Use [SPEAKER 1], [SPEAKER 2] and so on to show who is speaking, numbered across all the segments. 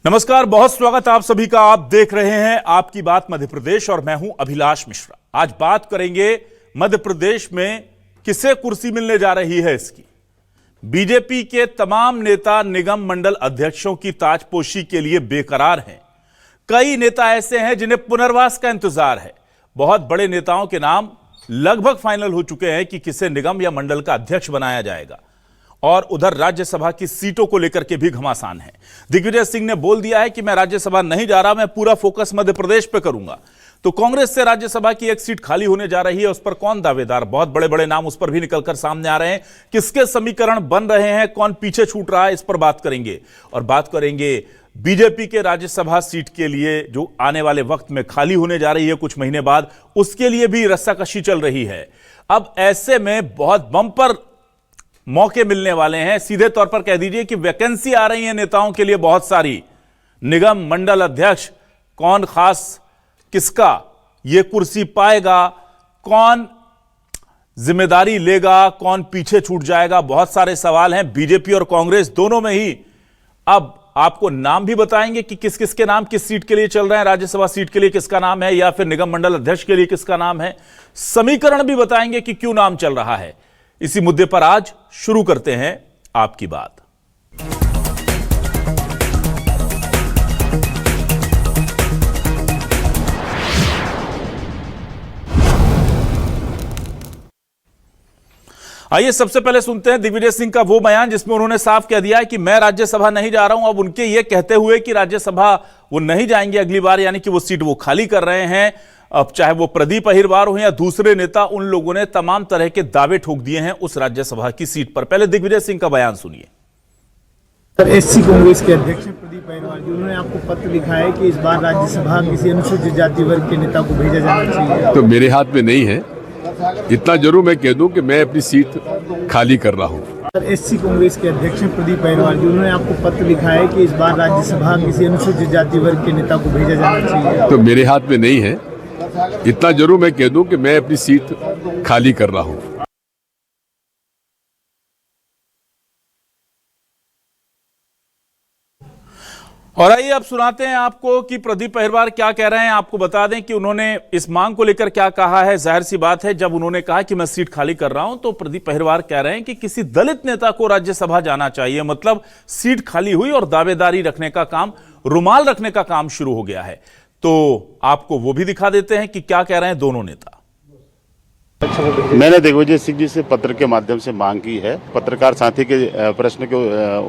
[SPEAKER 1] नमस्कार, बहुत स्वागत आप सभी का। आप देख रहे हैं आपकी बात मध्य प्रदेश और मैं हूं अभिलाष मिश्रा। आज बात करेंगे मध्य प्रदेश में किसे कुर्सी मिलने जा रही है इसकी। बीजेपी के तमाम नेता निगम मंडल अध्यक्षों की ताजपोशी के लिए बेकरार हैं। कई नेता ऐसे हैं जिन्हें पुनर्वास का इंतजार है। बहुत बड़े नेताओं के नाम लगभग फाइनल हो चुके हैं कि किसे निगम या मंडल का अध्यक्ष बनाया जाएगा। और उधर राज्यसभा की सीटों को लेकर के भी घमासान है। दिग्विजय सिंह ने बोल दिया है कि मैं राज्यसभा नहीं जा रहा, मैं पूरा फोकस मध्य प्रदेश पे करूंगा। तो कांग्रेस से राज्यसभा की एक सीट खाली होने जा रही है, उस पर कौन दावेदार? बहुत बड़े बड़े नाम उस पर भी निकलकर सामने आ रहे हैं। किसके समीकरण बन रहे हैं, कौन पीछे छूट रहा है, इस पर बात करेंगे। और बात करेंगे बीजेपी के राज्यसभा सीट के लिए जो आने वाले वक्त में खाली होने जा रही है कुछ महीने बाद, उसके लिए भी रस्साकशी चल रही है। अब ऐसे में बहुत बम्पर मौके मिलने वाले हैं। सीधे तौर पर कह दीजिए कि वैकेंसी आ रही है नेताओं के लिए बहुत सारी। निगम मंडल अध्यक्ष कौन खास किसका यह कुर्सी पाएगा, कौन जिम्मेदारी लेगा, कौन पीछे छूट जाएगा, बहुत सारे सवाल हैं। बीजेपी और कांग्रेस दोनों में ही अब आपको नाम भी बताएंगे कि किस किस के नाम किस सीट के लिए चल रहे हैं। राज्यसभा सीट के लिए किसका नाम है या फिर निगम मंडल अध्यक्ष के लिए किसका नाम है। समीकरण भी बताएंगे कि क्यों नाम चल रहा है। इसी मुद्दे पर आज शुरू करते हैं आपकी बात। आइए सबसे पहले सुनते हैं दिग्विजय सिंह का वो बयान जिसमें उन्होंने साफ कह दिया है कि मैं राज्यसभा नहीं जा रहा हूं। अब उनके ये कहते हुए कि राज्यसभा वो नहीं जाएंगे अगली बार, यानी कि वो सीट वो खाली कर रहे हैं। अब चाहे वो प्रदीप अहिरवार हो या दूसरे नेता, उन लोगों ने तमाम तरह के दावे ठोक दिए हैं उस राज्यसभा की सीट पर। पहले दिग्विजय सिंह का बयान सुनिए।
[SPEAKER 2] सर, एससी कांग्रेस के अध्यक्ष प्रदीप अहिरवार जी, उन्होंने आपको पत्र लिखा है कि इस बार राज्यसभा किसी अनुसूचित जाति वर्ग के नेता को भेजा जाना चाहिए।
[SPEAKER 3] तो मेरे हाथ में नहीं है। इतना जरूर मैं कह दूं कि मैं अपनी सीट खाली कर रहा हूं।
[SPEAKER 2] सर, एससी कांग्रेस के अध्यक्ष प्रदीप अहिरवार जी, उन्होंने आपको पत्र लिखा है कि इस बार राज्यसभा किसी अनुसूचित जाति वर्ग के नेता को भेजा जाना चाहिए।
[SPEAKER 3] तो मेरे हाथ में नहीं है। इतना जरूर मैं कह दूं कि मैं अपनी सीट खाली कर रहा हूं।
[SPEAKER 1] और आइए अब सुनाते हैं आपको कि प्रदीप अहिरवार क्या कह रहे हैं। आपको बता दें कि उन्होंने इस मांग को लेकर क्या कहा है। जाहिर सी बात है, जब उन्होंने कहा कि मैं सीट खाली कर रहा हूं तो प्रदीप अहिरवार कह रहे हैं कि किसी दलित नेता को राज्यसभा जाना चाहिए। मतलब सीट खाली हुई और दावेदारी रखने का काम, रुमाल रखने का काम शुरू हो गया है। तो आपको वो भी दिखा देते हैं कि क्या कह रहे हैं दोनों नेता।
[SPEAKER 4] मैंने दिग्विजय सिंह जी से पत्र के माध्यम से मांग की है। पत्रकार साथी के प्रश्न के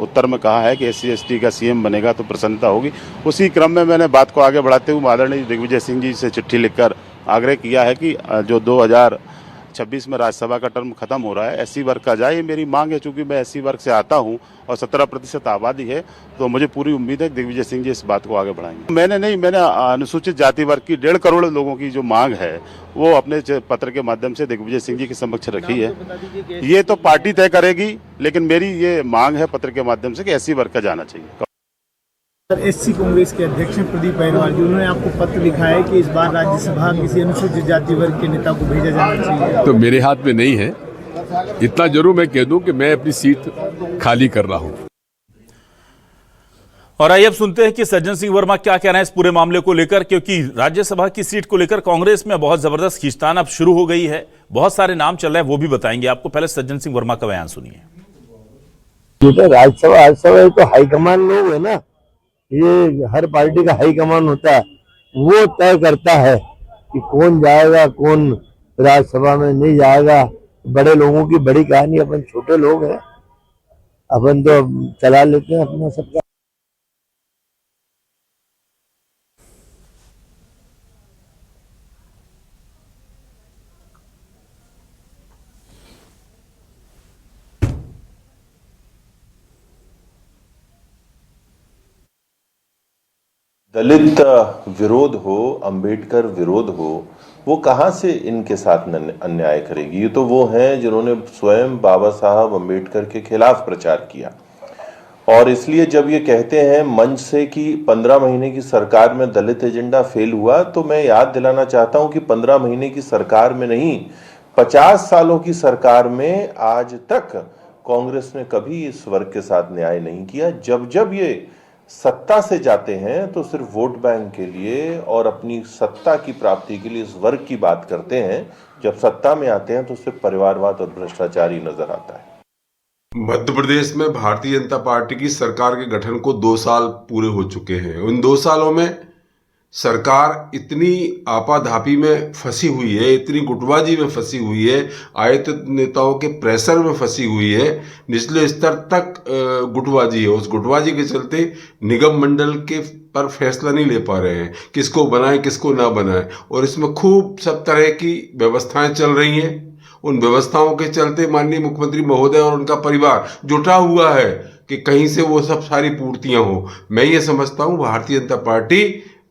[SPEAKER 4] उत्तर में कहा है कि SC/ST का CM बनेगा तो प्रसन्नता होगी। उसी क्रम में मैंने बात को आगे बढ़ाते हुए आदरणीय दिग्विजय सिंह जी से चिट्ठी लिखकर आग्रह किया है कि जो 2026 में राज्यसभा का टर्म खत्म हो रहा है, SC वर्ग का जाए। ये मेरी मांग है। चूंकि मैं SC वर्ग से आता हूं और 17% आबादी है, तो मुझे पूरी उम्मीद है कि दिग्विजय सिंह जी इस बात को आगे बढ़ाएंगे। मैंने अनुसूचित जाति वर्ग की 1.5 करोड़ लोगों की जो मांग है वो अपने पत्र के माध्यम से दिग्विजय सिंह जी के समक्ष रखी है। ये तो पार्टी तय करेगी, लेकिन मेरी ये मांग है पत्र के माध्यम से कि SC वर्ग का जाना चाहिए।
[SPEAKER 2] सर, एससी कांग्रेस के अध्यक्ष प्रदीप अहिरवार जी, उन्होंने आपको पत्र लिखा है कि इस बार राज्यसभा किसी अनुसूचित जाति वर्ग के नेता को भेजा जाना चाहिए।
[SPEAKER 3] तो मेरे हाथ में नहीं है। इतना जरूर मैं कह दूं कि मैं अपनी सीट खाली कर रहा हूं।
[SPEAKER 1] और आइए अब सुनते हैं कि सज्जन सिंह वर्मा क्या कह रहे हैं इस पूरे मामले को लेकर, क्योंकि राज्यसभा की सीट को लेकर कांग्रेस में बहुत जबरदस्त खींचतान अब शुरू हो गई है। बहुत सारे नाम चल रहे हैं, वो भी बताएंगे आपको। पहले सज्जन सिंह वर्मा का बयान सुनिए।
[SPEAKER 5] तो राज्यसभा तो हाईकमान लोग है ना, ये हर पार्टी का हाईकमान होता है, वो तय करता है कि कौन जाएगा कौन राज्यसभा में नहीं जाएगा। बड़े लोगों की बड़ी कहानी, अपन छोटे लोग हैं, अपन तो चला लेते हैं अपना सबका।
[SPEAKER 6] दलित विरोध हो, अंबेडकर विरोध हो, वो कहां से इनके साथ अन्याय करेगी। ये तो वो हैं जिन्होंने स्वयं बाबा साहब अंबेडकर के खिलाफ प्रचार किया। और इसलिए जब ये कहते हैं मंच से कि 15 महीने की सरकार में दलित एजेंडा फेल हुआ, तो मैं याद दिलाना चाहता हूं कि 15 महीने की सरकार में नहीं, 50 सालों की सरकार में आज तक कांग्रेस ने कभी इस वर्ग के साथ न्याय नहीं किया। जब जब ये सत्ता से जाते हैं तो सिर्फ वोट बैंक के लिए और अपनी सत्ता की प्राप्ति के लिए इस वर्ग की बात करते हैं। जब सत्ता में आते हैं तो सिर्फ परिवारवाद और भ्रष्टाचार ही नजर आता है।
[SPEAKER 7] मध्य प्रदेश में भारतीय जनता पार्टी की सरकार के गठन को 2 साल पूरे हो चुके हैं। उन 2 सालों में सरकार इतनी आपाधापी में फंसी हुई है, इतनी गुटबाजी में फंसी हुई है, आयत नेताओं के प्रेशर में फंसी हुई है, निचले स्तर तक गुटबाजी है। उस गुटबाजी के चलते निगम मंडल के पर फैसला नहीं ले पा रहे हैं, किसको बनाए किसको ना बनाए, और इसमें खूब सब तरह की व्यवस्थाएं चल रही हैं। उन व्यवस्थाओं के चलते माननीय मुख्यमंत्री महोदय और उनका परिवार जुटा हुआ है कि कहीं से वो सब सारी पूर्तियां हो। मैं ये समझता हूं भारतीय जनता पार्टी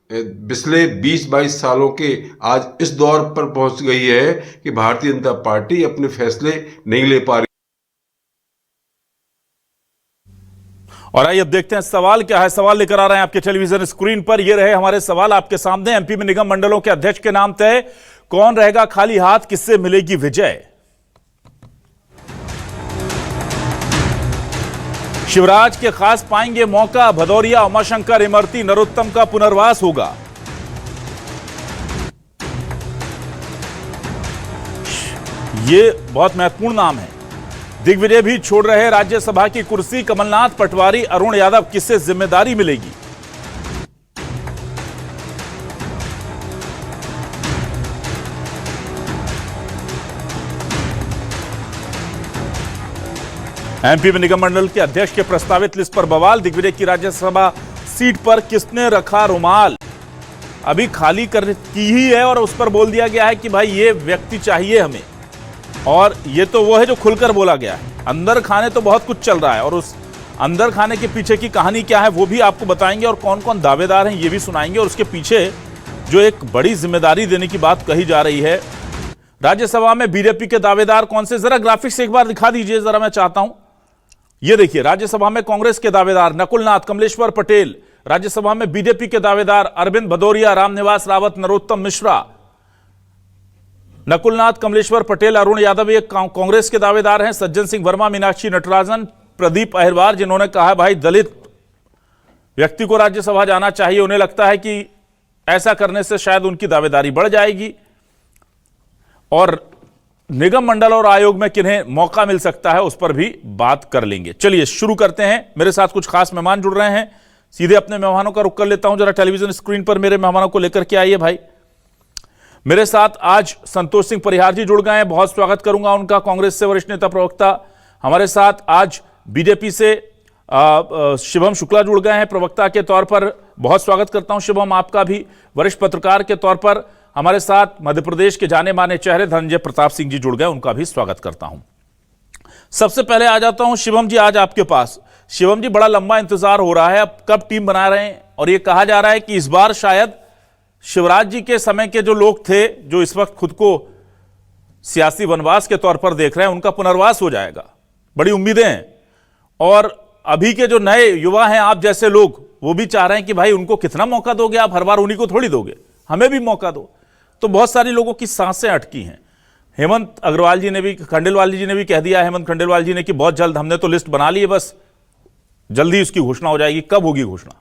[SPEAKER 7] पिछले 20-22 सालों के आज इस दौर पर पहुंच गई है कि भारतीय जनता पार्टी अपने फैसले नहीं ले पा रही।
[SPEAKER 1] और आइए अब देखते हैं सवाल क्या है। सवाल लेकर आ रहे हैं आपके टेलीविजन स्क्रीन पर। ये रहे हमारे सवाल आपके सामने। एमपी में निगम मंडलों के अध्यक्ष के नाम तय, कौन रहेगा खाली हाथ, किससे मिलेगी विजय? शिवराज के खास पाएंगे मौका, भदौरिया, उमाशंकर, इमरती, नरोत्तम का पुनर्वास होगा। ये बहुत महत्वपूर्ण नाम है। दिग्विजय भी छोड़ रहे राज्यसभा की कुर्सी, कमलनाथ, पटवारी, अरुण यादव, किससे जिम्मेदारी मिलेगी? एमपी में निगम मंडल के अध्यक्ष के प्रस्तावित लिस्ट पर बवाल, दिग्विजय की राज्यसभा सीट पर किसने रखा रुमाल? अभी खाली कर की ही है और उस पर बोल दिया गया है कि भाई ये व्यक्ति चाहिए हमें, और ये तो वो है जो खुलकर बोला गया है। अंदर खाने तो बहुत कुछ चल रहा है, और उस अंदर खाने के पीछे की कहानी क्या है वो भी आपको बताएंगे, और कौन कौन दावेदार हैं ये भी सुनाएंगे, और उसके पीछे जो एक बड़ी जिम्मेदारी देने की बात कही जा रही है। राज्यसभा में बीजेपी के दावेदार कौन से, जरा ग्राफिक्स एक बार दिखा दीजिए जरा, मैं चाहता हूं। ये देखिए, राज्यसभा में कांग्रेस के दावेदार नकुलनाथ, कमलेश्वर पटेल। राज्यसभा में बीजेपी के दावेदार अरविंद भदौरिया, रामनिवास रावत, नरोत्तम मिश्रा। नकुलनाथ, कमलेश्वर पटेल, अरुण यादव ये कांग्रेस के दावेदार हैं। सज्जन सिंह वर्मा, मीनाक्षी नटराजन, प्रदीप अहिरवार, जिन्होंने कहा भाई दलित व्यक्ति को राज्यसभा जाना चाहिए, उन्हें लगता है कि ऐसा करने से शायद उनकी दावेदारी बढ़ जाएगी। और निगम मंडल और आयोग में किन्हें मौका मिल सकता है उस पर भी बात कर लेंगे। चलिए शुरू करते हैं। मेरे साथ कुछ खास मेहमान जुड़ रहे हैं, सीधे अपने मेहमानों का रुख कर लेता हूं। जरा टेलीविजन स्क्रीन पर मेरे मेहमानों को लेकर के आइए भाई। मेरे साथ आज संतोष सिंह परिहार जी जुड़ गए हैं, बहुत स्वागत करूंगा उनका, कांग्रेस से वरिष्ठ नेता प्रवक्ता। हमारे साथ आज बीजेपी से शिवम शुक्ला जुड़ गए हैं प्रवक्ता के तौर पर, बहुत स्वागत करता हूं शिवम आपका भी। वरिष्ठ पत्रकार के तौर पर हमारे साथ मध्य प्रदेश के जाने माने चेहरे धनंजय प्रताप सिंह जी जुड़ गए, उनका भी स्वागत करता हूं। सबसे पहले आ जाता हूं शिवम जी आज आपके पास। शिवम जी, बड़ा लंबा इंतजार हो रहा है, अब कब टीम बना रहे हैं? और ये कहा जा रहा है कि इस बार शायद शिवराज जी के समय के जो लोग थे, जो इस वक्त खुद को सियासी वनवास के तौर पर देख रहे हैं, उनका पुनर्वास हो जाएगा, बड़ी उम्मीदें हैं। और अभी के जो नए युवा हैं, आप जैसे लोग, वो भी चाह रहे हैं कि भाई उनको कितना मौका दोगे आप, हर बार उन्हीं को थोड़ी दोगे, हमें भी मौका दो। तो बहुत सारे लोगों की सांसें अटकी हैं। हेमंत अग्रवाल जी ने भी, खंडेलवाल जी ने भी कह दिया, हेमंत खंडेलवाल जी ने, कि बहुत जल्द हमने तो लिस्ट बना ली है, बस जल्दी उसकी घोषणा हो जाएगी। कब होगी घोषणा?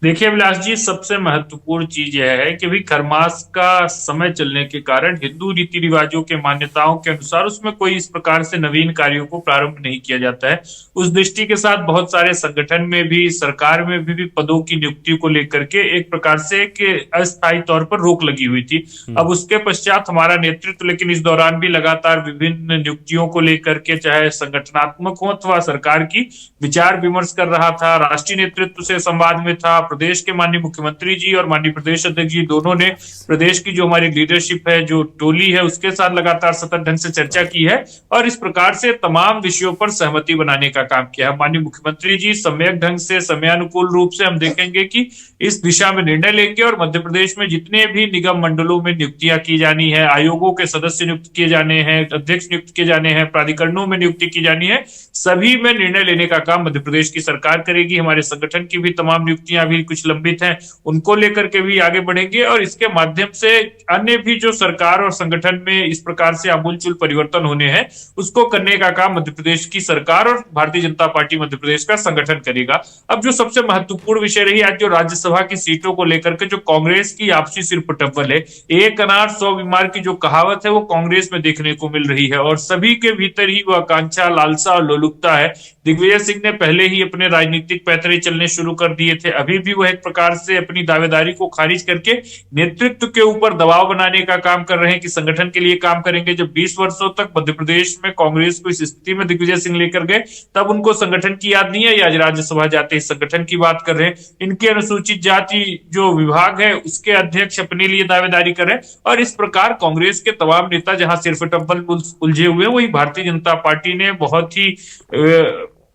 [SPEAKER 8] देखिए अभिलाष जी, सबसे महत्वपूर्ण चीज यह है कि भी खरमास का समय चलने के कारण हिंदू रीति रिवाजों के मान्यताओं के अनुसार उसमें कोई इस प्रकार से नवीन कार्यों को प्रारंभ नहीं किया जाता है। उस दृष्टि के साथ बहुत सारे संगठन में भी, सरकार में भी पदों की नियुक्ति को लेकर के एक प्रकार से एक अस्थायी तौर पर रोक लगी हुई थी। अब उसके पश्चात हमारा नेतृत्व लेकिन इस दौरान भी लगातार विभिन्न नियुक्तियों को लेकर के, चाहे संगठनात्मक हो अथवा सरकार की, विचार विमर्श कर रहा था। राष्ट्रीय नेतृत्व से संवाद में था। प्रदेश के माननीय मुख्यमंत्री जी और माननीय प्रदेश अध्यक्ष जी दोनों ने प्रदेश की जो हमारी लीडरशिप है, जो टोली है, उसके साथ लगातार सतत ढंग से चर्चा की है और इस प्रकार से तमाम विषयों पर सहमति बनाने का काम किया है। माननीय मुख्यमंत्री जी सम्यक ढंग से, समयानुकूल रूप से हम देखेंगे कि इस दिशा में निर्णय लेंगे और मध्य प्रदेश में जितने भी निगम मंडलों में नियुक्तियां की जानी है, आयोगों के सदस्य नियुक्त किए जाने हैं, अध्यक्ष नियुक्त किए जाने हैं, प्राधिकरणों में नियुक्ति की जानी है, सभी में निर्णय लेने का काम मध्य प्रदेश की सरकार करेगी। हमारे संगठन की भी तमाम नियुक्तियां अभी कुछ लंबित हैं, उनको लेकर के भी आगे बढ़ेंगे और इसके माध्यम से अन्य भी जो सरकार और संगठन में इस प्रकार से आमूलचूल परिवर्तन होने हैं उसको करने का काम मध्य प्रदेश की सरकार और भारतीय जनता पार्टी मध्य प्रदेश का संगठन करेगा। अब जो सबसे महत्वपूर्ण विषय रही आज जो राज्यसभा की सीटों को लेकर के जो कांग्रेस की आपसी सिरपुटव्वल है, एक अनार 100 बीमार की जो कहावत है वो कांग्रेस में देखने को मिल रही है और सभी के भीतर ही वो आकांक्षा, लालसा और लोलुपता है। दिग्विजय सिंह ने पहले ही अपने राजनीतिक पैतरे चलने शुरू कर दिए थे, अभी भी वो एक प्रकार से अपनी दावेदारी को खारिज करके नेतृत्व के ऊपर दबाव बनाने का काम कर रहे हैं कि संगठन के लिए काम करेंगे। जब 20 वर्षों तक मध्य प्रदेश में कांग्रेस को इस स्थिति में दिग्विजय सिंह लेकर गए तब उनको संगठन की याद नहीं है, आज राज्यसभा जाते ही संगठन की बात कर रहे हैं। इनके अनुसूचित जाति जो विभाग है उसके अध्यक्ष अपने लिए दावेदारी कर रहे हैं और इस प्रकार कांग्रेस के तमाम नेता जहां सिरफटम्बल उलझे हुए हैं वही भारतीय जनता पार्टी ने बहुत ही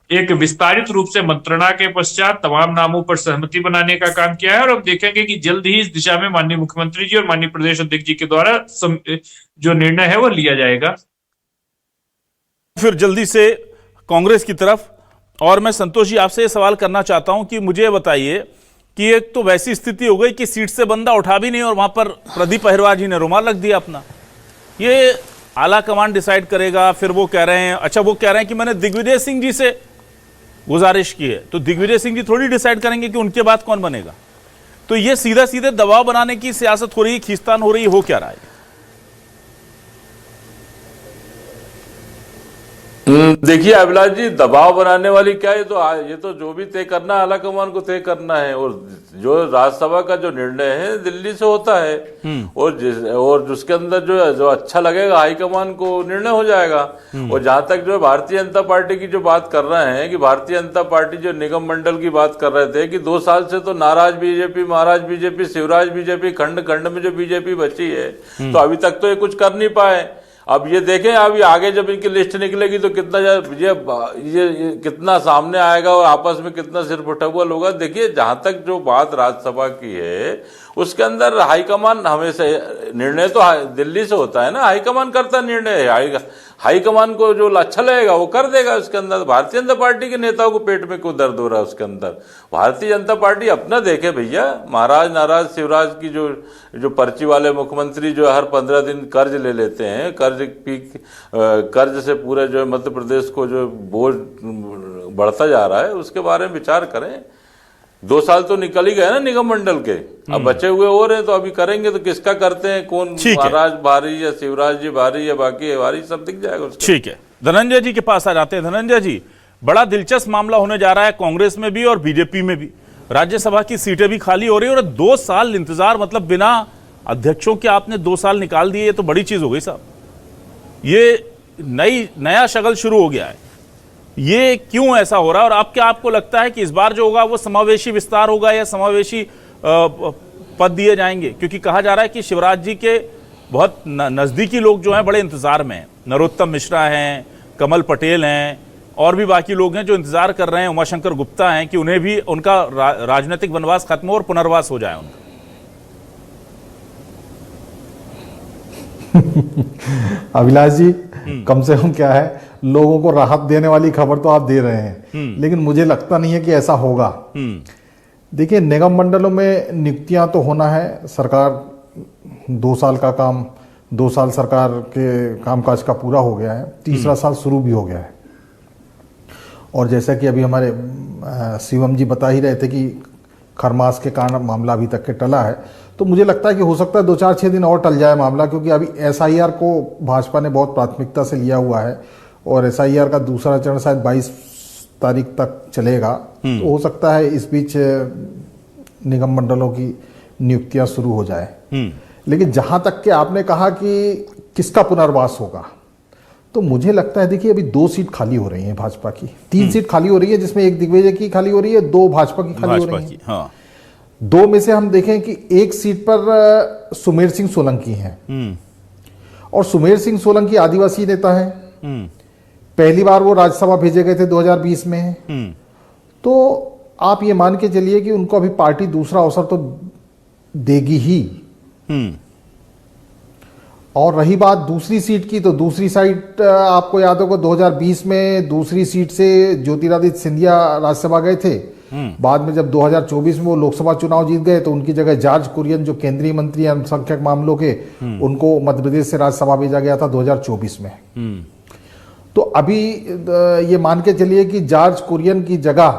[SPEAKER 8] एक विस्तारित रूप से मंत्रणा के पश्चात तमाम नामों पर सहमति बनाने का काम किया है और अब देखेंगे कि जल्द ही इस दिशा में माननीय मुख्यमंत्री जी और माननीय प्रदेश अध्यक्ष जी के द्वारा जो निर्णय है वो लिया जाएगा।
[SPEAKER 1] फिर जल्दी से कांग्रेस की तरफ, और मैं संतोष जी आपसे ये सवाल करना चाहता हूं कि मुझे बताइए कि एक तो वैसी स्थिति हो गई कि सीट से बंदा उठा भी नहीं और वहां पर प्रदीप अहिरवार जी ने रुमाल रख दिया अपना। ये आला कमान डिसाइड करेगा। फिर वो कह रहे हैं, अच्छा वो कह रहे हैं कि मैंने दिग्विजय सिंह जी से गुजारिश की है, तो दिग्विजय सिंह जी थोड़ी डिसाइड करेंगे कि उनके बाद कौन बनेगा। तो ये सीधा सीधे दबाव बनाने की सियासत हो रही है, खींचतान हो रही है, हो क्या रहा है?
[SPEAKER 6] देखिए अभिलाष जी, दबाव बनाने वाली क्या है, ये तो जो भी तय करना है आलाकमान को तय करना है और जो राज्यसभा का जो निर्णय है दिल्ली से होता है और जिसके अंदर जो अच्छा लगेगा हाईकमान को निर्णय हो जाएगा। और जहां तक जो भारतीय जनता पार्टी की जो बात कर रहे हैं कि भारतीय जनता पार्टी जो निगम मंडल की बात कर रहे थे कि 2 साल से तो नाराज बीजेपी, महाराज बीजेपी, शिवराज बीजेपी, खंड खंड में जो बीजेपी बची है तो अभी तक तो ये कुछ कर नहीं पाए। अब ये देखें अभी आगे जब इनकी लिस्ट निकलेगी तो कितना ये कितना सामने आएगा और आपस में कितना सिरफुटव्वल होगा। देखिए जहां तक जो बात राज्यसभा की है उसके अंदर हाईकमान हमेशा निर्णय तो दिल्ली से होता है ना, हाईकमान करता निर्णय है। हाईकमान को जो अच्छा लगेगा वो कर देगा। उसके अंदर भारतीय जनता पार्टी के नेताओं को पेट में क्यों दर्द हो रहा है? उसके अंदर भारतीय जनता पार्टी अपना देखे भैया। महाराज नाराज शिवराज की जो पर्ची वाले मुख्यमंत्री जो हर 15 दिन कर्ज ले लेते हैं, कर्ज से पूरे जो मध्य प्रदेश को जो बोझ बढ़ता जा रहा है उसके बारे में विचार करें। 2 साल तो निकल ही गए ना निगम मंडल के, अब बचे हुए और हैं तो अभी करेंगे तो किसका करते हैं, कौन महाराज भारी या शिवराज जी भारी या बाकी भारी, सब दिख जाएगा उसका।
[SPEAKER 1] ठीक है, धनंजय जी के पास आ जाते हैं। धनंजय जी, बड़ा दिलचस्प मामला होने जा रहा है कांग्रेस में भी और बीजेपी में भी। राज्यसभा की सीटें भी खाली हो रही है और 2 साल इंतजार, मतलब बिना अध्यक्षों के आपने 2 साल निकाल दिए, ये तो बड़ी चीज हो गई साहब। ये नया शगल शुरू हो गया है, ये क्यों ऐसा हो रहा है? और आपको लगता है कि इस बार जो होगा वो समावेशी विस्तार होगा या समावेशी पद दिए जाएंगे? क्योंकि कहा जा रहा है कि शिवराज जी के बहुत नजदीकी लोग जो हैं बड़े इंतजार में हैं। नरोत्तम मिश्रा हैं, कमल पटेल हैं और भी बाकी लोग हैं जो इंतजार कर रहे हैं। उमाशंकर गुप्ता हैं कि उन्हें भी उनका राजनीतिक वनवास खत्म हो और पुनर्वास हो जाए उनका।
[SPEAKER 9] अभिलाष जी, कम से कम क्या है, लोगों को राहत देने वाली खबर तो आप दे रहे हैं, लेकिन मुझे लगता नहीं है कि ऐसा होगा। देखिए, निगम मंडलों में नियुक्तियां तो होना है। सरकार 2 साल का काम, 2 साल सरकार के कामकाज का पूरा हो गया है, तीसरा साल शुरू भी हो गया है। और जैसा कि अभी हमारे शिवम जी बता ही रहे थे कि खरमास के कारण मामला अभी तक के टला है, तो मुझे लगता है कि हो सकता है 2-4-6 दिन और टल जाए मामला, क्योंकि अभी SIR को भाजपा ने बहुत प्राथमिकता से लिया हुआ है और SIR का दूसरा चरण शायद 22 तारीख तक चलेगा। तो हो सकता है इस बीच निगम मंडलों की नियुक्तियां शुरू हो जाए। लेकिन जहां तक कि आपने कहा कि किसका पुनर्वास होगा, तो मुझे लगता है, देखिए अभी 2 सीट खाली हो रही हैं भाजपा की, 3 सीट खाली हो रही है, जिसमें 1 दिग्विजय की खाली हो रही है, 2 भाजपा की खाली हो रही है।
[SPEAKER 1] हाँ।
[SPEAKER 9] 2 में से हम देखें कि 1 सीट पर सुमेर सिंह सोलंकी हैं और सुमेर सिंह सोलंकी आदिवासी नेता हैं। पहली बार वो राज्यसभा भेजे गए े 2020 में। तो आप ये मान के चलिए कि उनको अभी पार्टी दूसरा अवसर तो देगी ही। और रही बात दूसरी सीट की, तो दूसरी साइड आपको याद होगा 2020 में दूसरी सीट से ज्योतिरादित्य सिंधिया राज्यसभा गए थे। बाद में जब 2024 में वो लोकसभा चुनाव जीत गए तो उनकी जगह जॉर्ज कुरियन, जो केंद्रीय मंत्री अल्पसंख्यक मामलों के, उनको मध्य प्रदेश से राज्यसभा भेजा गया था 2024 में। तो अभी ये मान के चलिए कि जॉर्ज कुरियन की जगह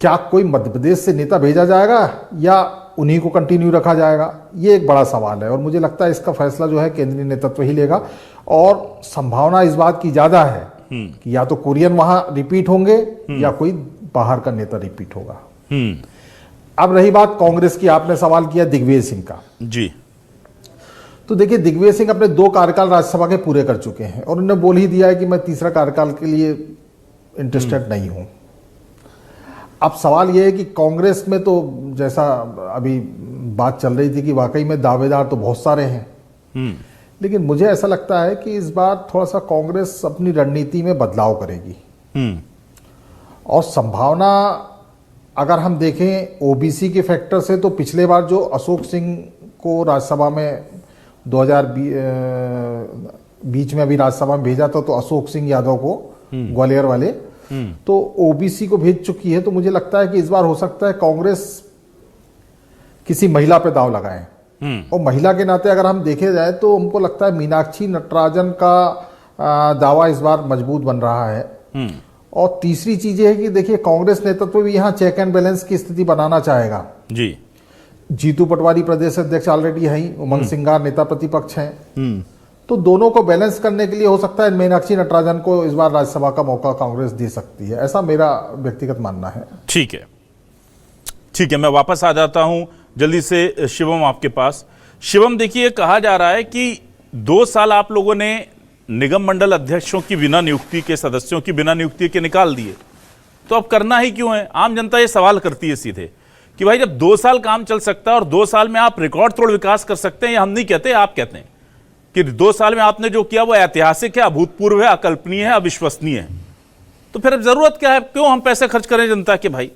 [SPEAKER 9] क्या कोई मध्य प्रदेश से नेता भेजा जाएगा या उन्हीं को कंटिन्यू रखा जाएगा, ये एक बड़ा सवाल है। और मुझे लगता है इसका फैसला जो है केंद्रीय नेतृत्व ही लेगा, और संभावना इस बात की ज्यादा है कि या तो कुरियन वहां रिपीट होंगे या कोई बाहर का नेता रिपीट होगा। अब रही बात कांग्रेस की, आपने सवाल किया दिग्विजय सिंह का।
[SPEAKER 1] जी,
[SPEAKER 9] तो देखिए दिग्विजय सिंह अपने 2 कार्यकाल राज्यसभा के पूरे कर चुके हैं और उन्होंने बोल ही दिया है कि मैं तीसरा कार्यकाल के लिए इंटरेस्टेड नहीं हूं। अब सवाल यह है कि कांग्रेस में तो जैसा अभी बात चल रही थी कि वाकई में दावेदार तो बहुत सारे हैं, लेकिन मुझे ऐसा लगता है कि इस बार थोड़ा सा कांग्रेस अपनी रणनीति में बदलाव करेगी। और संभावना अगर हम देखें ओबीसी के फैक्टर से, तो पिछले बार जो अशोक सिंह को राज्यसभा में 2020 में अभी राज्यसभा में भेजा था, तो अशोक सिंह यादव को, ग्वालियर वाले, तो ओबीसी को भेज चुकी है। तो मुझे लगता है कि इस बार हो सकता है कांग्रेस किसी महिला पे दाव लगाए। और महिला के नाते अगर हम देखे जाए तो हमको लगता है मीनाक्षी नटराजन का दावा इस बार मजबूत बन रहा है। और तीसरी चीज है कि देखिए कांग्रेस नेतृत्व भी यहाँ चेक एंड बैलेंस की स्थिति बनाना चाहेगा।
[SPEAKER 1] जी,
[SPEAKER 9] जीतू पटवारी प्रदेश अध्यक्ष ऑलरेडी है ही, उमंग सिंगार नेता प्रतिपक्ष हैं, तो दोनों को बैलेंस करने के लिए हो सकता है मीनाक्षी नटराजन को इस बार राज्यसभा का मौका कांग्रेस दे सकती है, ऐसा मेरा व्यक्तिगत मानना है।
[SPEAKER 1] ठीक है, ठीक है, मैं वापस आ जाता हूं जल्दी से शिवम आपके पास। शिवम, देखिए कहा जा रहा है कि 2 साल आप लोगों ने निगम मंडल अध्यक्षों की बिना नियुक्ति के, सदस्यों की बिना नियुक्ति के निकाल दिए, तो अब करना ही क्यों है? आम जनता ये सवाल करती है सीधे कि भाई जब 2 साल काम चल सकता है और 2 साल में आप रिकॉर्ड तोड़ विकास कर सकते हैं, या हम नहीं कहते, आप कहते हैं कि 2 साल में आपने जो किया वो ऐतिहासिक है, अभूतपूर्व है, अकल्पनीय है, अविश्वसनीय है, तो फिर अब जरूरत क्या है? क्यों हम पैसे खर्च करें जनता के? भाई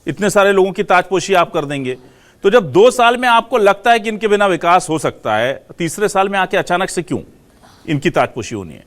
[SPEAKER 1] इतने सारे लोगों की ताजपोशी आप कर देंगे। तो जब 2 साल में आपको लगता है कि इनके बिना विकास हो सकता है, तीसरे साल में आके अचानक से क्यों इनकी ताजपोशी होनी है?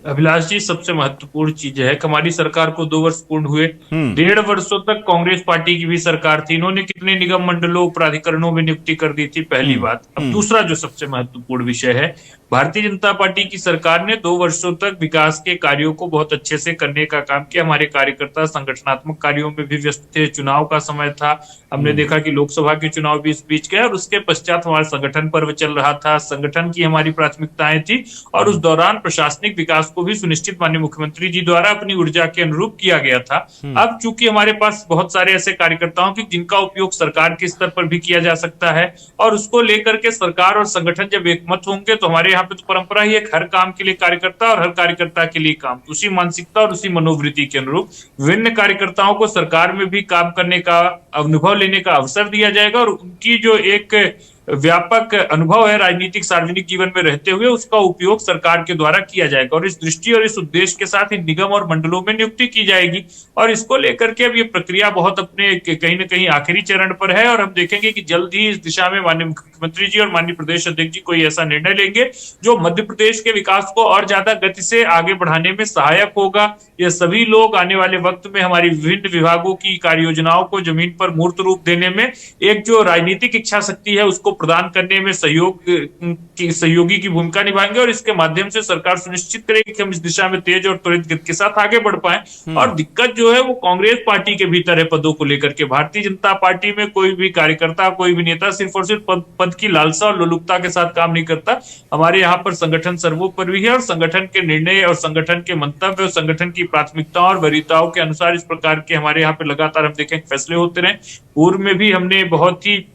[SPEAKER 8] अभिलाष जी, सबसे महत्वपूर्ण चीज है कि हमारी सरकार को 2 वर्ष पूर्ण हुए। 1.5 वर्षों तक कांग्रेस पार्टी की भी सरकार थी, इन्होंने कितने निगम मंडलों, प्राधिकरणों में नियुक्ति कर दी थी, पहली बात। अब दूसरा जो सबसे महत्वपूर्ण विषय है, भारतीय जनता पार्टी की सरकार ने 2 वर्षों तक विकास के कार्यों को बहुत अच्छे से करने का काम किया। हमारे कार्यकर्ता संगठनात्मक कार्यों में भी व्यस्त थे, चुनाव का समय था, हमने देखा कि लोकसभा के चुनाव भी इस बीच गए, और उसके पश्चात हमारा संगठन पर्व चल रहा था, संगठन की हमारी प्राथमिकताएं थी, और उस दौरान प्रशासनिक विकास को भी सुनिश्चित माननीय मुख्यमंत्री जी द्वारा अपनी ऊर्जा के अनुरूप किया गया था। अब चूंकि हमारे पास बहुत सारे ऐसे कार्यकर्ताओं की जिनका उपयोग सरकार के स्तर पर भी किया जा सकता है, और उसको लेकर के सरकार और संगठन जब एकमत होंगे, तो हमारे यहाँ पे तो परंपरा ही है हर काम के लिए कार्यकर्ता और हर कार्यकर्ता के लिए काम। उसी मानसिकता और उसी मनोवृत्ति के अनुरूप विभिन्न कार्यकर्ताओं को सरकार में भी काम करने का अनुभव लेने का अवसर दिया जाएगा, और उनकी जो एक व्यापक अनुभव है राजनीतिक सार्वजनिक जीवन में रहते हुए, उसका उपयोग सरकार के द्वारा किया जाएगा। और इस दृष्टि और इस उद्देश्य के साथ इन निगम और मंडलों में नियुक्ति की जाएगी, और इसको लेकर के अब ये प्रक्रिया बहुत अपने कहीं न कहीं आखिरी चरण पर है, और हम देखेंगे कि जल्द ही इस दिशा में माननीय मुख्यमंत्री जी और माननीय प्रदेश अध्यक्ष जी कोई ऐसा निर्णय लेंगे जो मध्य प्रदेश के विकास को और ज्यादा गति से आगे बढ़ाने में सहायक होगा। ये सभी लोग आने वाले वक्त में हमारी विभिन्न विभागों की कार्य योजनाओं को जमीन पर मूर्त रूप देने में एक जो राजनीतिक इच्छा शक्ति है उसको प्रदान करने में सहयोगी की भूमिका निभाएंगे, और इसके माध्यम से सरकार सुनिश्चित करेगी कि हम इस दिशा में तेज और त्वरित गति के साथ आगे बढ़ पाए। और दिक्कत जो है वो कांग्रेस पार्टी के भीतर है पदों को लेकर के। भारतीय जनता पार्टी में कोई भी कार्यकर्ता, कोई भी नेता सिर्फ और सिर्फ पद की लालसा और लोलुपता के साथ काम नहीं करता। हमारे यहाँ पर संगठन सर्वोपरि है, और संगठन के निर्णय और संगठन के मंतव्य और संगठन की प्राथमिकताओं और वरीयताओं के अनुसार इस प्रकार के हमारे यहाँ पे लगातार हम देखें फैसले होते रहे। पूर्व में भी हमने बहुत ही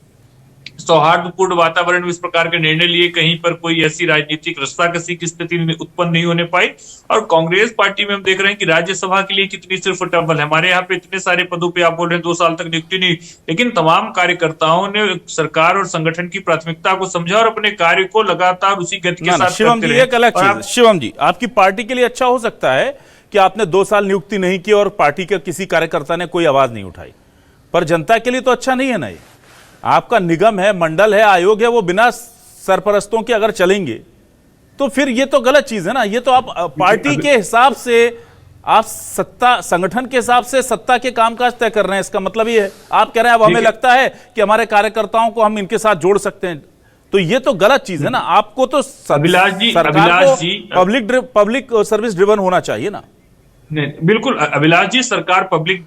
[SPEAKER 8] सौहार्दपूर्ण वातावरण में इस प्रकार के निर्णय लिए, कहीं पर कोई ऐसी राजनीतिक रस्साकसी की स्थिति उत्पन्न नहीं होने पाई। और कांग्रेस पार्टी में हम देख रहे हैं कि राज्यसभा के लिए कितनी सिर्फ टबल है। हमारे यहाँ पे इतने सारे पदों पे आप बोल रहे हैं 2 साल तक नियुक्ति नहीं, लेकिन तमाम कार्यकर्ताओं ने सरकार और संगठन की प्राथमिकता को समझा और अपने कार्य को लगातार उसी गति के साथ
[SPEAKER 1] शिवम जी, एक अलग चीज, शिवम जी, आपकी पार्टी के लिए अच्छा हो सकता है कि आपने 2 साल नियुक्ति नहीं की और पार्टी के किसी कार्यकर्ता ने कोई आवाज नहीं उठाई, पर जनता के लिए तो अच्छा नहीं है ना। ये आपका निगम है, मंडल है, आयोग है, वो बिना सरपरस्तों के अगर चलेंगे तो फिर ये तो गलत चीज है ना। ये तो आप पार्टी के हिसाब से, आप सत्ता संगठन के हिसाब से सत्ता के कामकाज तय कर रहे हैं। इसका मतलब ये है आप कह रहे हैं अब हमें लगता है कि हमारे कार्यकर्ताओं को हम इनके साथ जोड़ सकते हैं, तो ये तो गलत चीज है ना। आपको तो सरकार को पब्लिक सर्विस ड्रिवन होना चाहिए ना।
[SPEAKER 8] नहीं, बिल्कुल अभिलाष जी, सरकार पब्लिक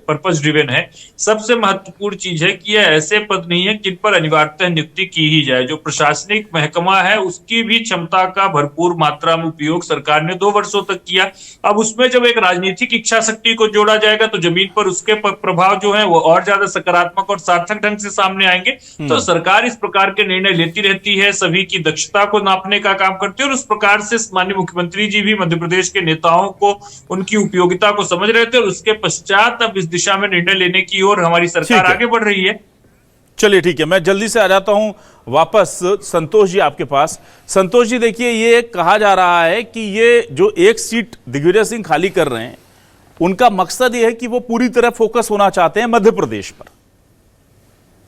[SPEAKER 8] पर्पस ड्रिवन है। सबसे महत्वपूर्ण चीज है कि यह ऐसे पद नहीं है जिन पर अनिवार्यतः नियुक्ति की ही जाए। जो प्रशासनिक महकमा है उसकी भी क्षमता का भरपूर मात्रा में उपयोग सरकार ने 2 वर्षों तक किया। अब उसमें जब एक राजनीतिक इच्छा शक्ति को जोड़ा जाएगा तो जमीन पर उसके प्रभाव जो है वो और ज्यादा सकारात्मक और सार्थक ढंग से सामने आएंगे। तो सरकार इस प्रकार के निर्णय लेती रहती है, सभी की दक्षता को नापने का काम करती है, और उस प्रकार से माननीय मुख्यमंत्री जी भी मध्य प्रदेश के नेताओं को उनकी उपयोगिता को समझ रहे थे, और उसके पश्चात अब इस दिशा में निर्णय लेने की ओर हमारी सरकार आगे बढ़ रही है।
[SPEAKER 1] चलिए ठीक है, मैं जल्दी से आ जाता हूं वापस संतोष जी आपके पास। संतोष जी देखिए, ये कहा जा रहा है कि ये जो एक सीट दिग्विजय सिंह खाली कर रहे हैं उनका मकसद ये है कि वो पूरी तरह फोकस होना चाहते हैं मध्य प्रदेश पर।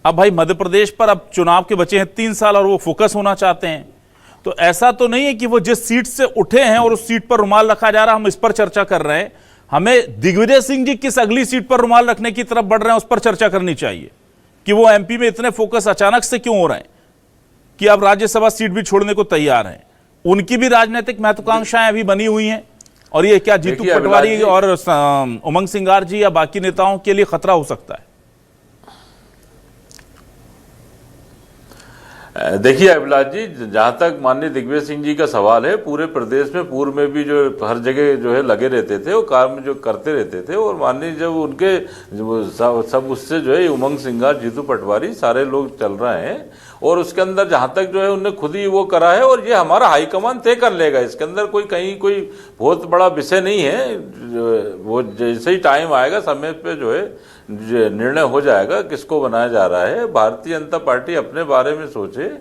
[SPEAKER 1] अब भाई मध्य प्रदेश पर अब चुनाव के बचे हैं 3 साल और वो फोकस होना चाहते हैं, तो ऐसा तो नहीं है कि वो जिस सीट से उठे हैं और उस सीट पर रुमाल रखा जा रहा है हम इस पर चर्चा कर रहे हैं। हमें दिग्विजय सिंह जी किस अगली सीट पर रुमाल रखने की तरफ बढ़ रहे हैं उस पर चर्चा करनी चाहिए कि वो एमपी में इतने फोकस अचानक से क्यों हो रहे हैं कि अब राज्यसभा सीट भी छोड़ने को तैयार हैं। उनकी भी राजनीतिक महत्वाकांक्षाएं अभी बनी हुई हैं, और ये क्या जीतू पटवारी और उमंग सिंगार जी या बाकी नेताओं के लिए खतरा हो सकता है?
[SPEAKER 10] देखिए अभिलाष जी, जहां तक माननीय दिग्विजय सिंह जी का सवाल है, पूरे प्रदेश में पूर्व में भी जो हर जगह जो है लगे रहते थे, वो काम जो करते रहते थे, और माननीय जब उनके सब उससे जो है उमंग सिंगार, जीतू पटवारी सारे लोग चल रहे हैं, और उसके अंदर जहां तक जो है उन्होंने खुद ही वो करा है, और ये हमारा हाईकमान तय कर लेगा। इसके अंदर कोई बहुत बड़ा विषय नहीं है। वो जैसे ही टाइम आएगा समय पे जो है निर्णय हो जाएगा किसको बनाया जा रहा है। भारतीय जनता पार्टी अपने बारे में सोचे।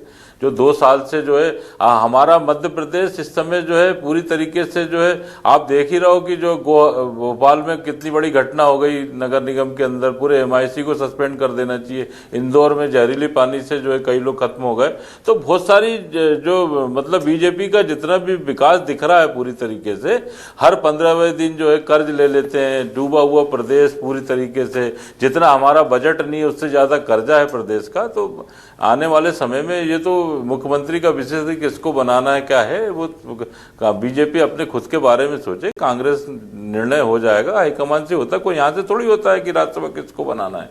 [SPEAKER 10] जो 2 साल से जो है हमारा मध्य प्रदेश इस समय जो है पूरी तरीके से जो है आप देख ही रहो कि जो भोपाल में कितनी बड़ी घटना हो गई नगर निगम के अंदर, पूरे एमआईसी को सस्पेंड कर देना चाहिए। इंदौर में जहरीली पानी से जो है कई लोग खत्म हो गए। तो बहुत सारी जो मतलब बीजेपी का जितना भी विकास दिख रहा है पूरी तरीके से, हर 15वें दिन जो है कर्ज ले लेते हैं, डूबा हुआ प्रदेश पूरी तरीके से, जितना हमारा बजट नहीं है उससे ज्यादा कर्जा है प्रदेश का। तो आने वाले समय में ये तो मुख्यमंत्री का विषय है किसको बनाना है क्या है, वो बीजेपी अपने खुद के बारे में सोचे। कांग्रेस निर्णय हो जाएगा, हाईकमान से होता है, कोई यहाँ से थोड़ी होता है कि राज्यसभा किसको बनाना है।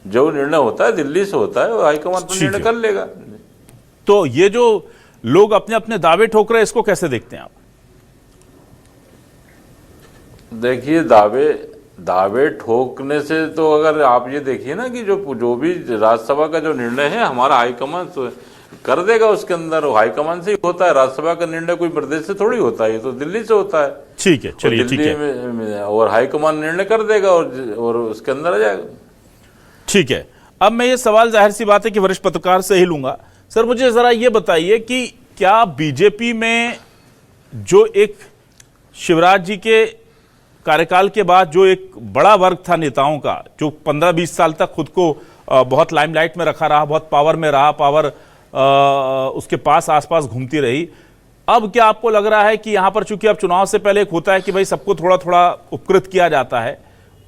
[SPEAKER 10] जो निर्णय होता है दिल्ली से होता है, और हाईकमान तो निर्णय कर लेगा।
[SPEAKER 1] तो ये जो लोग अपने अपने दावे ठोक रहे हैं इसको कैसे देखते हैं आप?
[SPEAKER 10] देखिए दावे ठोकने से तो अगर आप ये देखिए ना कि जो भी राज्यसभा का जो निर्णय है हमारा हाईकमान कर देगा। उसके अंदर हाईकमान से ही होता है, राज्यसभा का निर्णय कोई प्रदेश से थोड़ी होता है, ये तो दिल्ली से होता है।
[SPEAKER 1] ठीक है, चलिए ठीक है,
[SPEAKER 10] में और हाईकमान निर्णय कर देगा और उसके अंदर आ जाएगा।
[SPEAKER 1] ठीक है, अब मैं ये सवाल जाहिर सी बात है कि वरिष्ठ पत्रकार से ही लूंगा। सर मुझे जरा ये बताइए कि क्या बीजेपी में जो एक शिवराज जी के कार्यकाल के बाद जो एक बड़ा वर्ग था नेताओं का, जो 15-20 साल तक खुद को बहुत लाइमलाइट में रखा रहा, बहुत पावर में रहा, पावर उसके पास आसपास घूमती रही, अब क्या आपको लग रहा है कि यहां पर चूंकि अब चुनाव से पहले एक होता है कि भाई सबको थोड़ा थोड़ा उपकृत किया जाता है,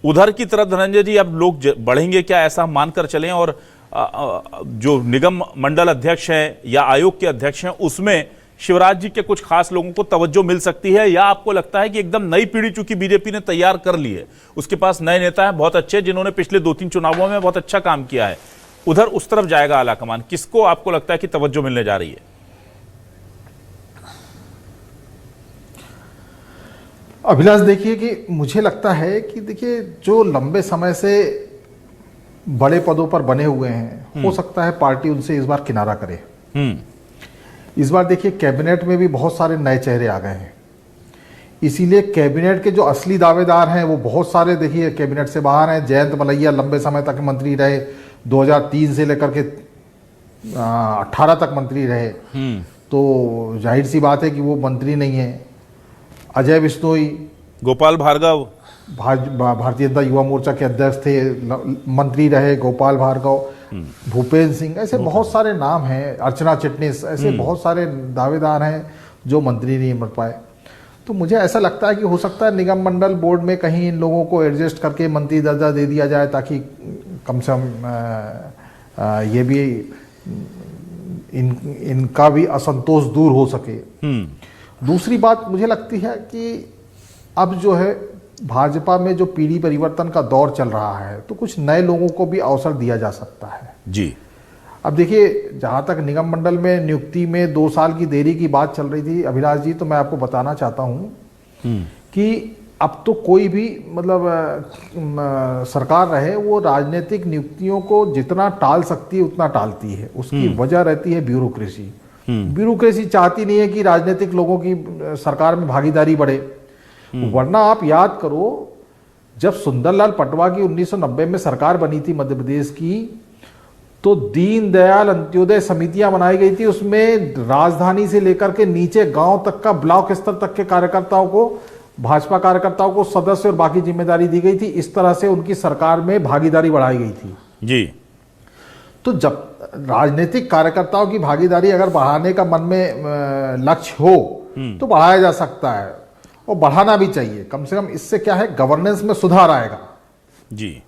[SPEAKER 1] उधर की तरफ धनंजय जी अब लोग बढ़ेंगे क्या, ऐसा हम मानकर चलें? और जो निगम मंडल अध्यक्ष हैं या आयोग के अध्यक्ष हैं उसमें शिवराज जी के कुछ खास लोगों को तवज्जो मिल सकती है, या आपको लगता है कि एकदम नई पीढ़ी चूंकि बीजेपी ने तैयार कर ली है, उसके पास नए नेता हैं बहुत अच्छे जिन्होंने पिछले 2-3 चुनावों में बहुत अच्छा काम किया है, उधर उस तरफ जाएगा आलाकमान? किसको आपको लगता है कि तवज्जो मिलने जा रही है?
[SPEAKER 9] अभिलाष देखिए कि मुझे लगता है कि देखिए जो लंबे समय से बड़े पदों पर बने हुए हैं, हो सकता है पार्टी उनसे इस बार किनारा करे। इस बार देखिए कैबिनेट में भी बहुत सारे नए चेहरे आ गए हैं, इसीलिए कैबिनेट के जो असली दावेदार हैं वो बहुत सारे देखिए कैबिनेट से बाहर हैं। जयंत मलैया लंबे समय तक मंत्री रहे, 2003 से लेकर के 18 तक मंत्री रहे, तो जाहिर सी बात है कि वो मंत्री नहीं है। अजय बिश्नोई,
[SPEAKER 1] गोपाल भार्गव,
[SPEAKER 9] भारतीय जनता युवा मोर्चा के अध्यक्ष थे, मंत्री रहे गोपाल भार्गव, भूपेंद्र सिंह, ऐसे बहुत सारे नाम हैं, अर्चना चिटनिस, ऐसे बहुत सारे दावेदार हैं जो मंत्री नहीं बन पाए। तो मुझे ऐसा लगता है कि हो सकता है निगम मंडल बोर्ड में कहीं इन लोगों को एडजस्ट करके मंत्री दर्जा दे दिया जाए, ताकि कम से कम ये भी इनका भी असंतोष दूर हो सके। दूसरी बात मुझे लगती है कि अब जो है भाजपा में जो पीढ़ी परिवर्तन का दौर चल रहा है, तो कुछ नए लोगों को भी अवसर दिया जा सकता है
[SPEAKER 1] जी।
[SPEAKER 9] अब देखिए, जहाँ तक निगम मंडल में नियुक्ति में 2 साल की देरी की बात चल रही थी अभिलाष जी, तो मैं आपको बताना चाहता हूँ कि अब तो कोई भी मतलब सरकार रहे वो राजनीतिक नियुक्तियों को जितना टाल सकती है उतना टालती है। उसकी वजह रहती है ब्यूरोक्रेसी। ब्यूरोक्रेसी चाहती नहीं है कि राजनीतिक लोगों की सरकार में भागीदारी बढ़े। वरना आप याद करो, जब सुंदरलाल पटवा की 1990 में सरकार बनी थी मध्य प्रदेश की, तो दीनदयाल अंत्योदय समितियां बनाई गई थी। उसमें राजधानी से लेकर के नीचे गांव तक का, ब्लॉक स्तर तक के कार्यकर्ताओं को, भाजपा कार्यकर्ताओं को सदस्य और बाकी जिम्मेदारी दी गई थी। इस तरह से उनकी सरकार में भागीदारी बढ़ाई गई थी
[SPEAKER 1] जी।
[SPEAKER 9] तो जब राजनीतिक कार्यकर्ताओं की भागीदारी अगर बढ़ाने का मन में लक्ष्य हो तो बढ़ाया जा सकता है, और बढ़ाना भी चाहिए। कम से कम इससे क्या है, गवर्नेंस में सुधार आएगा
[SPEAKER 1] जी।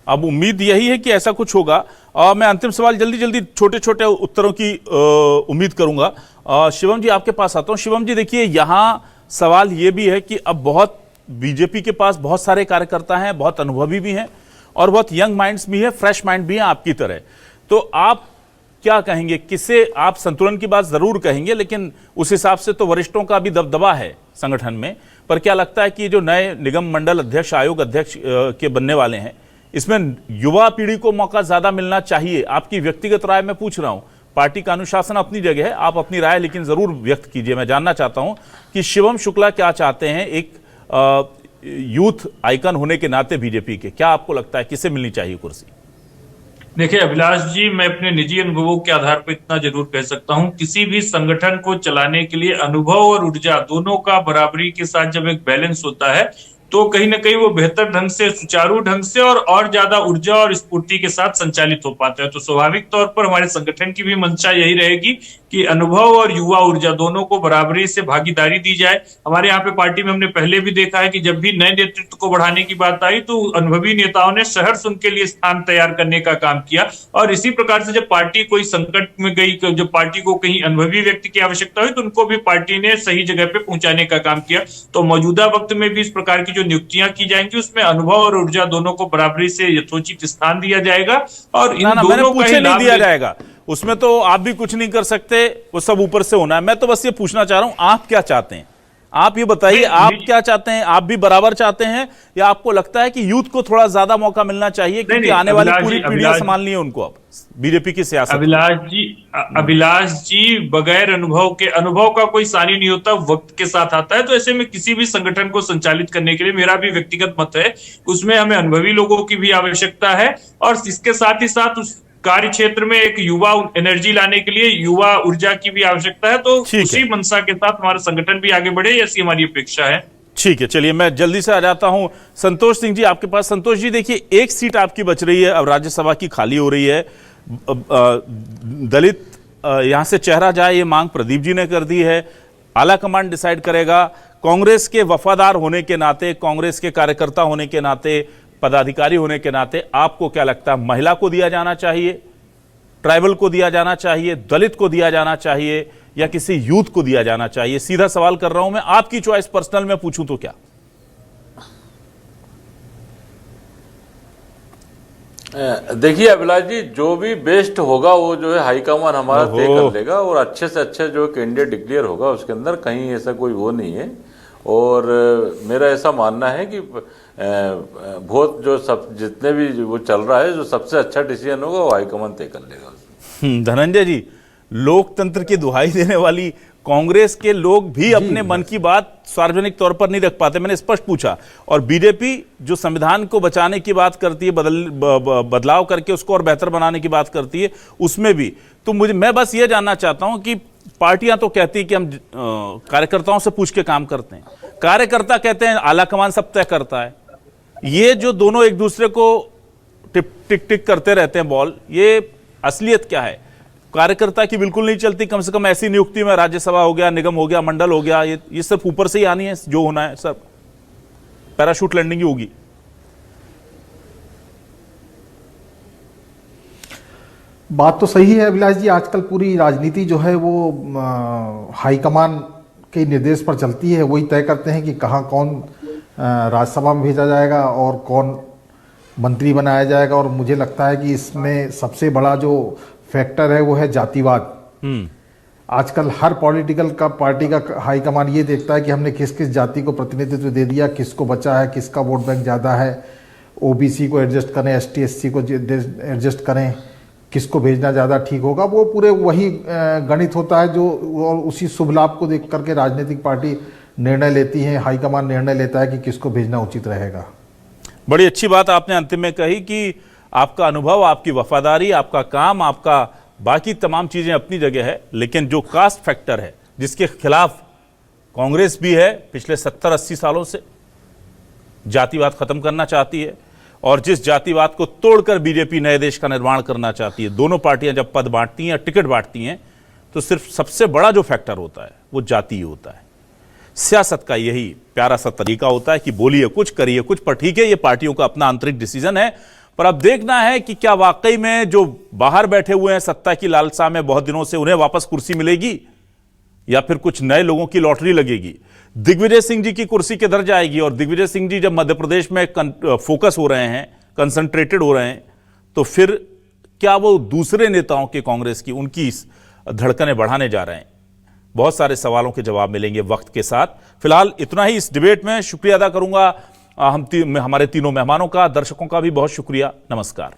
[SPEAKER 1] अब उम्मीद यही है कि ऐसा कुछ होगा। मैं अंतिम सवाल जल्दी जल्दी छोटे छोटे उत्तरों की उम्मीद करूंगा। शिवम जी आपके पास आता हूं। शिवम जी देखिए, यहां सवाल यह भी है कि अब बहुत बीजेपी के पास बहुत सारे कार्यकर्ता हैं, बहुत अनुभवी भी हैं और बहुत यंग माइंड्स भी हैं, फ्रेश माइंड भी हैं आपकी तरह। तो आप क्या कहेंगे, किसे आप संतुलन की बात जरूर कहेंगे, लेकिन उस हिसाब से तो वरिष्ठों का भी दबदबा है संगठन में। पर क्या लगता है कि जो नए निगम मंडल अध्यक्ष, आयोग अध्यक्ष के बनने वाले हैं, इसमें युवा पीढ़ी को मौका ज्यादा मिलना चाहिए? आपकी व्यक्तिगत राय मैं पूछ रहा हूं। पार्टी का अनुशासन अपनी जगह है, आप अपनी राय लेकिन जरूर व्यक्त कीजिए। मैं जानना चाहता हूं कि शिवम शुक्ला क्या चाहते हैं एक यूथ आइकन होने के नाते बीजेपी के। क्या आपको लगता है किसे मिलनी चाहिए कुर्सी?
[SPEAKER 8] देखिए अभिलाष जी, मैं अपने निजी अनुभवों के आधार पर इतना जरूर कह सकता हूं, किसी भी संगठन को चलाने के लिए अनुभव और ऊर्जा दोनों का बराबरी के साथ जब एक बैलेंस होता है, तो कहीं ना कहीं वो बेहतर ढंग से, सुचारू ढंग से और ज्यादा ऊर्जा और स्फूर्ति के साथ संचालित हो पाता है। तो स्वाभाविक तौर पर हमारे संगठन की भी मंशा यही रहेगी कि अनुभव और युवा ऊर्जा दोनों को बराबरी से भागीदारी दी जाए। हमारे यहाँ पे पार्टी में हमने पहले भी देखा है कि जब भी नए नेतृत्व को बढ़ाने की बात आई तो अनुभवी नेताओं ने सहर्ष उनके लिए स्थान तैयार करने का काम किया। और इसी प्रकार से जब पार्टी कोई संकट में गई, जब पार्टी को कहीं अनुभवी व्यक्ति की आवश्यकता हुई, तो उनको भी पार्टी ने सही जगह पे पहुंचाने का काम किया। तो मौजूदा वक्त में भी इस प्रकार की जो नियुक्तियां की जाएंगी उसमें अनुभव और ऊर्जा दोनों को बराबरी से यथोचित स्थान दिया जाएगा। और इन दोनों का ही
[SPEAKER 1] नहीं दिया जाएगा, उसमें तो आप भी कुछ नहीं कर सकते, वो सब ऊपर से होना है। मैं तो बस ये पूछना चाह रहा हूं, आप क्या चाहते हैं? आप ये बताइए, आप क्या चाहते हैं? आप भी बराबर चाहते हैं या आपको लगता है कि यूथ को थोड़ा ज्यादा मौका मिलना चाहिए, क्योंकि आने वाली पूरी पीढ़ियां संभालनी है उनको अब बीजेपी की सियासत?
[SPEAKER 8] अभिलाष जी, बगैर अनुभव का कोई सानी नहीं होता, वक्त के साथ आता है। तो ऐसे में किसी भी संगठन को संचालित करने के लिए मेरा भी व्यक्तिगत मत है, उसमें हमें अनुभवी लोगों की भी आवश्यकता है, और इसके साथ ही साथ उस कार्य क्षेत्र में एक युवा एनर्जी लाने के लिए युवा ऊर्जा की भी आवश्यकता है। तो उसी मंशा के साथ हमारा संगठन भी आगे बढ़े, ऐसी हमारी अपेक्षा है।
[SPEAKER 1] ठीक है, चलिए मैं जल्दी से आ जाता हूं संतोष सिंह जी आपके पास। संतोष जी देखिए, एक सीट आपकी बच रही है, अब राज्यसभा की खाली हो रही है। दलित यहां से चेहरा जाए, ये मांग प्रदीप जी ने कर दी है। आला कमान डिसाइड करेगा। कांग्रेस के वफादार होने के नाते, कांग्रेस के कार्यकर्ता होने के नाते, पदाधिकारी होने के नाते आपको क्या लगता है, महिला को दिया जाना चाहिए, ट्राइबल को दिया जाना चाहिए, दलित को दिया जाना चाहिए, या किसी यूथ को दिया जाना चाहिए? सीधा सवाल कर रहा हूं मैं, आपकी चॉइस पर्सनल में पूछूं तो क्या?
[SPEAKER 10] देखिए अभिलाष जी, जो भी बेस्ट होगा वो जो है हाईकमान हमारा तय कर लेगा, और अच्छे से अच्छे जो कैंडिडेट डिक्लेयर होगा उसके अंदर कहीं ऐसा कोई वो नहीं है। और मेरा ऐसा मानना है कि बहुत जो सब जितने भी वो चल रहा है, जो सबसे अच्छा डिसीजन होगा वो हाईकमान तय कर लेगा।
[SPEAKER 1] धनंजय जी, लोकतंत्र की दुहाई देने वाली कांग्रेस के लोग भी अपने मन की बात सार्वजनिक तौर पर नहीं रख पाते, मैंने स्पष्ट पूछा। और बीजेपी जो संविधान को बचाने की बात करती है, बदलाव करके उसको और बेहतर बनाने की बात करती है, उसमें भी तो मैं बस ये जानना चाहता हूं कि पार्टियां तो कहती कि हम कार्यकर्ताओं से पूछ के काम करते हैं, कार्यकर्ता कहते हैं आला कमान सब तय करता है। ये जो दोनों एक दूसरे को टिक टिक करते रहते हैं बॉल, ये असलियत क्या है? कार्यकर्ता की बिल्कुल नहीं चलती, कम से कम ऐसी नियुक्ति में राज्यसभा हो गया, निगम हो गया, मंडल हो गया, ये सिर्फ ऊपर से ही आनी है, जो होना है सब पैराशूट लैंडिंग ही होगी।
[SPEAKER 9] बात तो सही है अभिलाष जी, आजकल पूरी राजनीति जो है वो हाईकमान के निर्देश पर चलती है। वही तय करते हैं कि कहाँ कौन राज्यसभा में भेजा जाएगा और कौन मंत्री बनाया जाएगा। और मुझे लगता है कि इसमें सबसे बड़ा जो फैक्टर है वो है जातिवाद। आजकल हर पॉलिटिकल का पार्टी का हाईकमान ये देखता है कि हमने किस किस जाति को प्रतिनिधित्व दे दिया, किसको बचा है, किसका वोट बैंक ज़्यादा है, ओबीसी को एडजस्ट करें, एसटी एससी को एडजस्ट करें, किसको भेजना ज़्यादा ठीक होगा। वो पूरे वही गणित होता है जो, और उसी शुभ लाभ को देख करके राजनीतिक पार्टी निर्णय लेती है, हाईकमान निर्णय लेता है कि किसको भेजना उचित रहेगा।
[SPEAKER 1] बड़ी अच्छी बात आपने अंतिम में कही कि आपका अनुभव, आपकी वफादारी, आपका काम, आपका बाकी तमाम चीजें अपनी जगह है, लेकिन जो कास्ट फैक्टर है जिसके खिलाफ कांग्रेस भी है पिछले 70-80 सालों से, जातिवाद खत्म करना चाहती है, और जिस जातिवाद को तोड़कर बीजेपी नए देश का निर्माण करना चाहती है। दोनों पार्टियां जब पद बांटती हैं, टिकट बांटती हैं, तो सिर्फ सबसे बड़ा जो फैक्टर होता है वो जाति ही होता है। सियासत का यही प्यारा सा तरीका होता है कि बोलिए कुछ, करिए कुछ, पर ठीक है, ये पार्टियों का अपना आंतरिक डिसीजन है। पर अब देखना है कि क्या वाकई में जो बाहर बैठे हुए हैं सत्ता की लालसा में बहुत दिनों से, उन्हें वापस कुर्सी मिलेगी या फिर कुछ नए लोगों की लॉटरी लगेगी। दिग्विजय सिंह जी की कुर्सी किधर जाएगी? और दिग्विजय सिंह जी जब मध्य प्रदेश में फोकस हो रहे हैं, कंसंट्रेटेड हो रहे हैं, तो फिर क्या वो दूसरे नेताओं के कांग्रेस की उनकी धड़कनें बढ़ाने जा रहे हैं? बहुत सारे सवालों के जवाब मिलेंगे वक्त के साथ। फिलहाल इतना ही इस डिबेट में। शुक्रिया अदा करूंगा हमारे तीनों मेहमानों का, दर्शकों का भी बहुत शुक्रिया। नमस्कार।